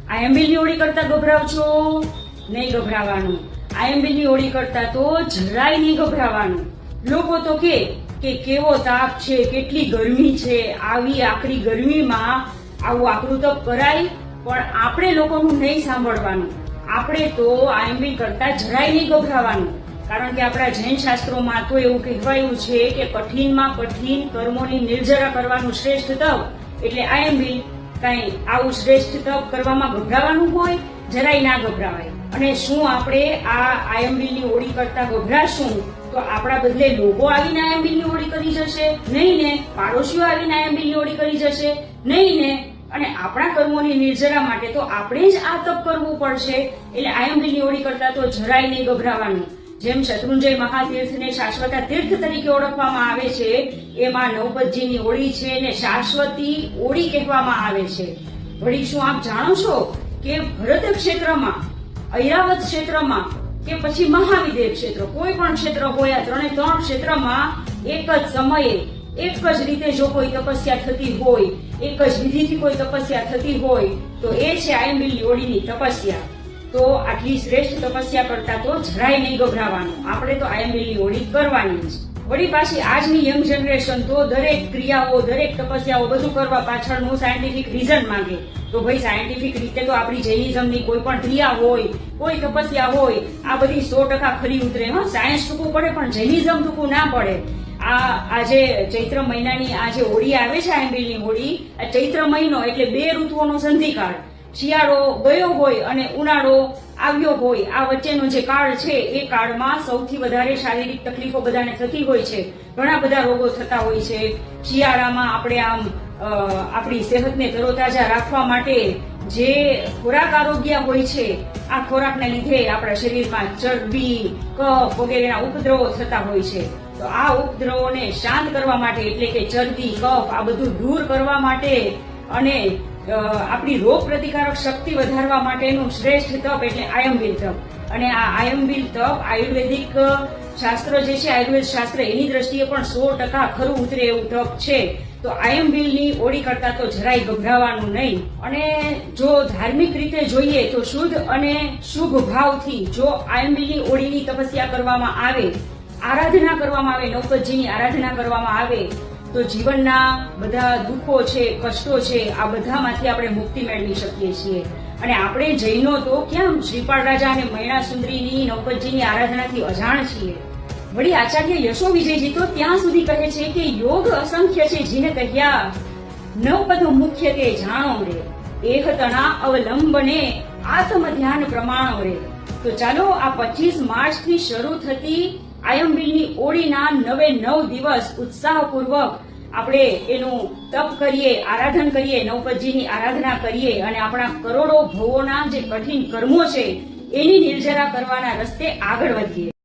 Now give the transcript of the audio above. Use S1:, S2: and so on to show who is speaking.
S1: આયંબિલની હોળી કરતા ગભરાવ છો? નહીં ગભરાવાનું. આયંબિલની હોળી કરતા તો જરાય નહીં ગભરાવાનું. લોકો તો કે કેવો તાપ છે, કેટલી ગરમી છે, આવી આકરી ગરમીમાં આવું આકરું તપ કરાય. પણ આપણે લોકોનું નહીં સાંભળવાનું. આપણે તો આયંબિલ કરતા જરાય નહીં ગભરાવાનું. કારણ કે આપણા જૈન શાસ્ત્રોમાં તો એવું કહેવાયું છે કે કઠિનમાં કઠિન કર્મોની નિર્જરા કરવાનું શ્રેષ્ઠ તપ એટલે આયંબિલ. કઈ આવું શ્રેષ્ઠ તપ કરવામાં ગભરાવાનું હોય? જરાય ના ગભરાવાય. અને શું આપણે આ આયંબિલની હોળી કરતા ગભરાશું તો આપણા બદલે લોકો આવીને આયંબિલની હોળી કરી જશે? નહીં ને. પાડોશીઓ આવીને આયંબિલની હોળી કરી જશે? નહીં ને. અને આપણા કર્મોની નિર્જરા માટે તો આપણે જ આ તપ કરવું પડશે. એટલે આયંબિલની હોળી કરતા તો જરાય નહીં ગભરાવાનું. જેમ શત્રુંજય મહાતીર્થને શાશ્વતા તીર્થ તરીકે ઓળખવામાં આવે છે, એમાં નવપતજીની હોળી છે ને શાશ્વતી હોળી કહેવામાં આવે છે. વળી શું આપ જાણો છો કે ભરત ક્ષેત્રમાં, ઐરાવત ક્ષેત્રમાં કે પછી મહાવિદેવ ક્ષેત્ર, કોઈ પણ ક્ષેત્ર હોય, આ ત્રણે ત્રણ ક્ષેત્રમાં એક જ સમયે એક જ રીતે જો કોઈ તપસ્યા થતી હોય, એક જ વિધિથી કોઈ તપસ્યા થતી હોય તો એ છે આયંબિલની હોળીની તપસ્યા. તો આટલી શ્રેષ્ઠ તપસ્યા કરતા તો જરાય નહીં ગભરાવાનું. આપણે તો આયંબિલની હોળી કરવાની જ. વળી પાછી આજની યંગ જનરેશન તો દરેક ક્રિયાઓ, દરેક તપસ્યાઓ બધું કરવા પાછળનું સાયન્ટિફિક રીઝન માંગે. તો ભાઈ સાયન્ટિફિક રીતે તો આપણી જૈનિઝમની કોઈ પણ ક્રિયા હોય, કોઈ તપસ્યા હોય, આ બધી 100% ખરી ઉતરે. સાયન્સ ટૂંકું પડે પણ જૈનિઝમ ટૂંકું ના પડે. આજે ચૈત્ર મહિનાની આ જે હોળી આવે છે, આયંબિલની હોળી, આ ચૈત્ર મહિનો એટલે 2 ઋતુઓનો સંધિકાળ. શિયાળો ગયો હોય અને ઉનાળો આવ્યો હોય, આ વચ્ચેનો જે કાળ છે એ કાળમાં સૌથી વધારે શારીરિક તકલીફો બધાને થતી હોય છે. ઘણા બધા રોગો થતા હોય છે. શિયાળામાં આપણે આમ આપણી સેહતને તરોતાજા રાખવા માટે જે ખોરાક આરોગ્ય હોય છે, આ ખોરાકને લીધે આપણા શરીરમાં ચરબી, કફ વગેરેના ઉપદ્રવો થતા હોય છે. તો આ ઉપદ્રવોને શાંત કરવા માટે એટલે કે ચરબી, કફ આ બધું દૂર કરવા માટે અને આપણી રોગ પ્રતિકારક શક્તિ વધારવા માટેનું શ્રેષ્ઠ તપ એટલે આયંબિલ તપ. અને આ આયંબિલ તપ આયુર્વેદિક શાસ્ત્ર જે છે, આયુર્વેદ શાસ્ત્ર, એની દ્રષ્ટિએ પણ 100% ખરું ઉતરે એવું તપ છે. તો આયંબિલની હોળી કરતા તો જરાય ગભરાવાનું નહીં. અને જો ધાર્મિક રીતે જોઈએ તો શુદ્ધ અને શુભ ભાવથી જો આયંબિલની હોળીની તપસ્યા કરવામાં આવે, આરાધના કરવામાં આવે, નવપતજીની આરાધના કરવામાં આવે તો જીવનના બધા દુઃખો છે, કષ્ટો છે, આ બધામાંથી આપણે મુક્તિ મેળવી શકીએ છીએ. અને આપણે જૈનો તો ક્યાં શ્રીપાળ રાજા અને મૈણા સુંદરીની નવપતજીની આરાધનાથી અજાણ છીએ. વળી આચાર્ય યશો વિજયજી તો ત્યાં સુધી કહે છે કે યોગ અસંખ્ય છે જીને કહ્યા, નવપદ મુખ્ય તે જાણો રે, એક તણા અવલંબને આત્મ ધ્યાન પ્રમાણો રે. તો ચાલો આ 25 માર્ચથી શરૂ થતી આયંબિલની હોળીના 9 દિવસ ઉત્સાહપૂર્વક આપણે એનું તપ કરીએ, આરાધન કરીએ, નવપતજીની આરાધના કરીએ અને આપણા કરોડો ભવોના જે કઠિન કર્મો છે એની નિર્જરા કરવાના રસ્તે આગળ વધીએ.